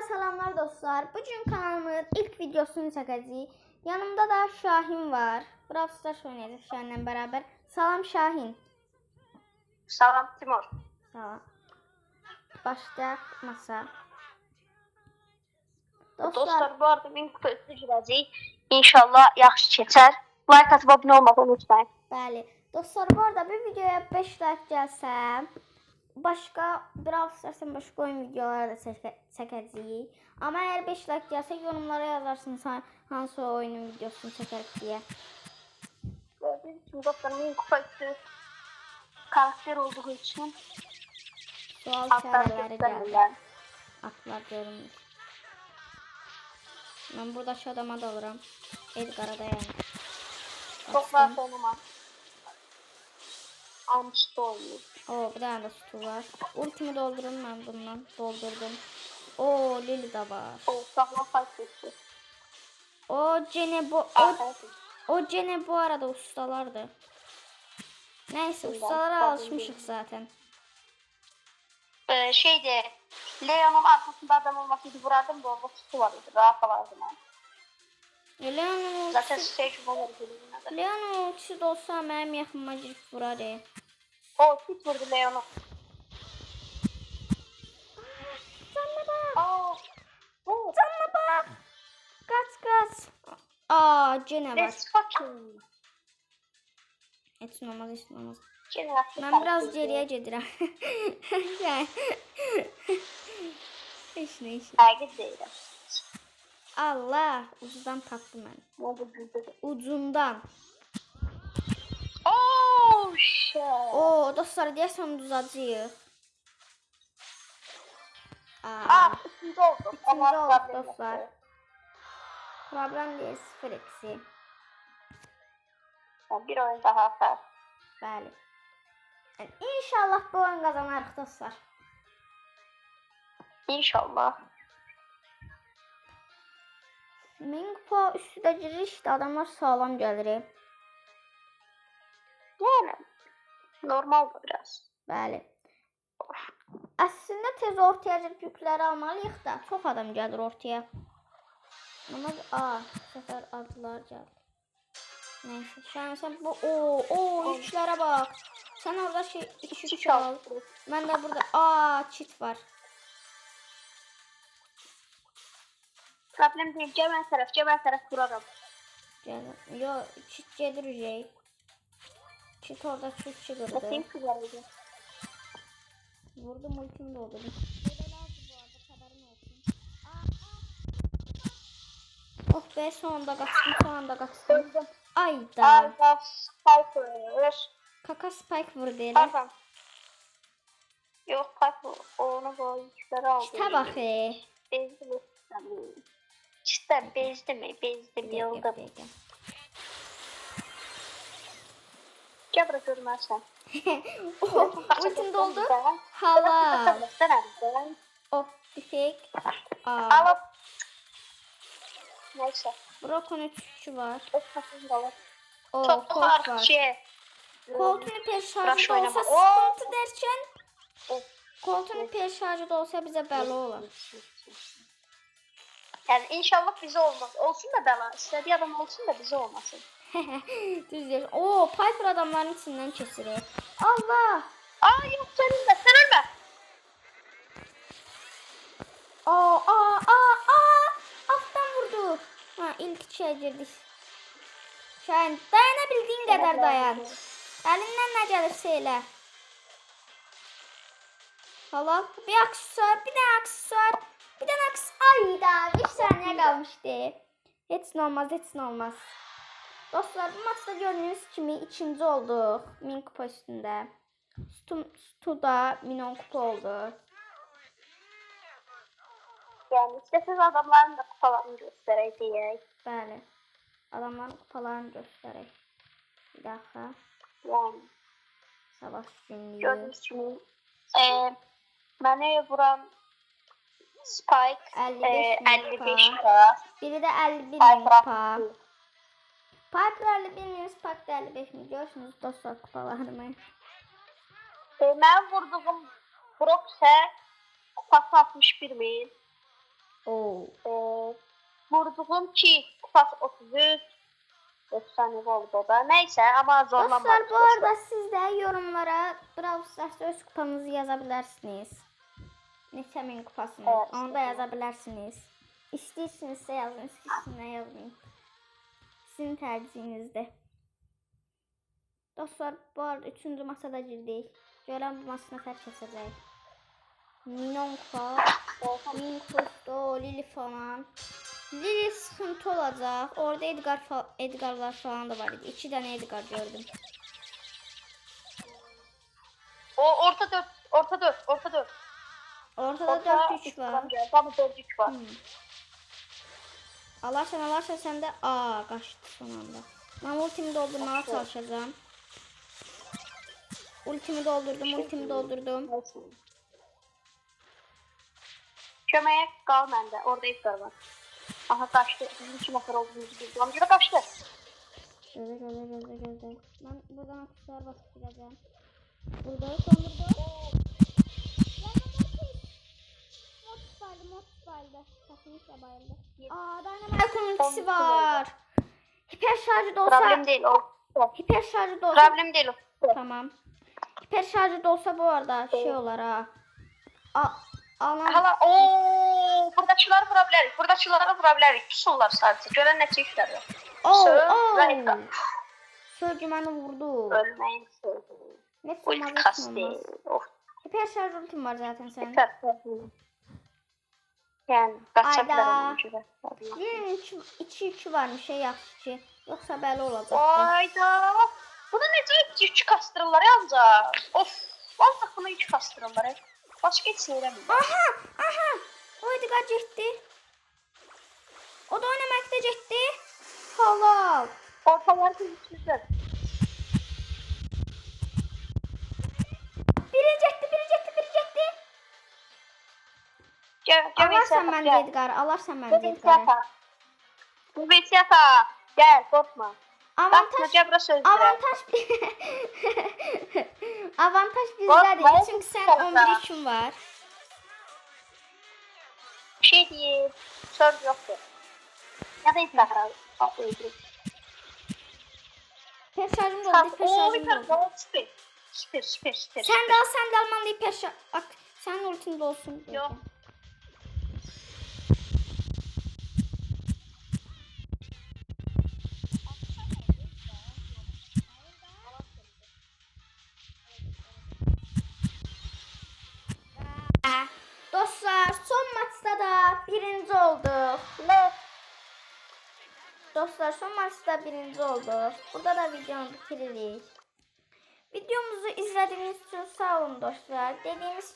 Selamlar dostlar. Bugün kanalımın ilk videosunu çəkəcəyik. Yanımda da Şahin var. Brawl Stars oynayacaq Şahinlə beraber. Salam Şahin. Salam Timur. Salam. Başlayaq masa. Dostlar bu arada min kupası girəcək. İnşallah yaxşı keçər. Like atıp abone olmağı unutmayın. Bəli. Dostlar bu arada bir videoya 5 like gəlsə, başqa Brawl Stars'ın başqa oyun videoları da çəkəcəyik. Amma əgər 5 like gəlsə yorumlara yazarsınız hansı oyunun videosunu çəkərik deyə. Gördüğünüz için dostlar min kupası karakter olduğu için Sual atlar işarələri gəldi. göstermirler. Atlar görünmür. Ben buradaki adama da alıram. Edgar'a da yani. Çok rahat oynamam. Almıştı oynuyor. Oo, bir tane de sütü var. Ultimi doldururum ben bundan. Doldurdum. Oo, Lily de var. O sağlam fark etti. O Cene bu arada ustalardı. Neyse ustalara alışmışık zaten. Şeyde Leon'un arkasında adam olmasıydı, vurardım da orada tutu vardı. Rahat alardım ben. Zaten stage olur. Leon'un ultisi de olsa mənim yaxınıma girib vurar. O hit vurdu Leon'u. Canına bak. Aa. Canına bak. Kaç. Aa, Cene var. Let's fucking. Etsin olmaz. Ben Biraz geriye gedirəm. Heç nə. Həqiqət deyirəm. Allah, ucundan tapdım mən. Ucundan. Oh shit. Oo, dostlar deyəsən uduzacağıq. İkinci oldu. İkinci oldu dostlar. Problem değil, 0-2. Bir oyun daha atar. Bəli. Yani İnşallah bu oyun kazanırıq dostlar. İnşallah. 1000 kupa üstüdə girir işte, adamlar sağlam gəlir. Yani normaldir biraz. Bəli. Aslında tez ortaya girib yükləri almalıyıq da, çox adam gəlir ortaya. Ama bu sefer adlar gəldi. Neyse, şu an sen bu yüklərə bak. Sen orada yük al. Ben de burada çit var. Problem değil, cəmən tərəf vurarım. Yo, çit gedir. Çit orada çit çıkırdı. Bakayım güzel. Vurdum, ultimi doldurdum. Oh be, son anda kaçtım. Ayda. Ayda Spike oynuyor. Kaka Spike vurdu elə. Pardon. Yok, Spike onu bu yükleri aldı. Çitə bax. Bezdim. Çitə bezdim, yıldım. Gel bura görmezsen. Ultim doldu. Hala. Oh, bir fake. Alıp. Neyse. Brock'un 3 var. Çok Colt var. Colt'un hiper şarjı da olsa sıkıntı derken Colt'un hiper şarjı da olsa bize bəla olar. Yani inşallah bize olmaz. Olsun da bəla. İstediği adam olsun da bize olmasın. Düz deyirsən. Oo, Piper adamların içindən keçirir. Allah! Yok sen ölme. Alttan vurdu. Ha, ilk içəyə girdik. Şahin, dayanabildiğin kadar dayan. Elinden ne gelirse elə. Halal. Bir aksesuar, bir tane aksesuar. Bir tane Ayda, 5 saniye kalmıştı. Heç nə olmaz. Dostlar, bu maçta gördüğünüz kimi ikinci olduq. 1000 kupa üstündə. Stu da 1010 kupa oldu. Yani istəsiz adamların da kupalarını gösterəcəyik. Bəli. Adamların kupalarını göstərək. Bir dakika. Yani. Savaş günlüğü. Gördüğünüz kimi. Mənə vuran Spike 55 kupa. Biri de 51 kupa. Piper 51 min, Spike de 55 min. Görürsünüz dostlar kupalarımı. Mən vurduğum Brock isə kupası 61 min. Oo. Vurduğum ki kupası 33. Efsane oldu o da. Neyse ama zorlanmadım. Dostlar bu arada siz de yorumlara Brawl Stars'ta öz kupanızı yazabilirsiniz. Neçəmin kupasını. Evet, Onu da yazabilirsiniz. İstəyirsinizsə yazın, istəyirsinizsə yazmayın. Sizin tercihinizde. Dostlar bu arada 3. masada girdik. Görən bu masasına fərq kəsəcək. Minonka, Minkosto, Lili falan. Lili sıkıntı olacak. Orada Edgar'lar falan da var idi. 2 tane Edgar gördüm. O orta 4, orta 4, orta 4. Ortada 4-3 var. Tam 4-3 var. Alarsan sen de kaçtı son anda. Ben ultimi doldurmaya çalışacağım. Ultimi doldurdum. Köməyə qal məndə. Orada Edgar var. Aha kaçtı. Bizim için bakar olduğumuzu bildi. Amca da kaçtı. Gözle. Ben buradan aksesuar basıp gireceğim. Burada dondurdu. Mod spaldı. Kesinlikle bayıldı. Dynamite ultisi var. Hiper şarjı da olsa. Problem değil o. Hiper şarjı da olsa. Problem değil o. Tamam. Hiper şarjı da olsa bu arada şey olar ha. Hala ooo buradakiları vura bilərik. Buradakiları vura bilərik. Pusullar sadəcə. Görən nəticə işlədir. Sözcü məni vurdu. Ölməyin sözü. Ulti kastı. Hiper şarj ultim var zaten senin. Yani kaçacaklar. Yine 2-2 varmış şey yaxşı ki. Yoksa belə olacaqdı. Ayda. Bunu necə 2 kastırırlar yalnız. Of. Vallahi bunu 2 kastırırlar. Başka hiç şey eləmir. Aha. O Edgar getdi. O da oynamakta getdi. Halal. Ortalar kızıştırır. Biri getdi. Alarsan mən Edgar, alarsan mən Edgar. Bu Betiata. Gel korkma. Avantaj bizdədir. Çünki sən 11 üçün var. Bir şey deyil. Söz yoktur. Ya da İzlahra öldürür. Hiper şarjım doldu. Süper. Sen de almalı hiper şarj. Bak senin ultin dolsun. Yok. Dostlar son maçta da birinci olduk. Dostlar son maçta birinci olduk. Burada da videomu bitiririk. Videomuzu izlediğiniz için sağ olun dostlar. Dediğimiz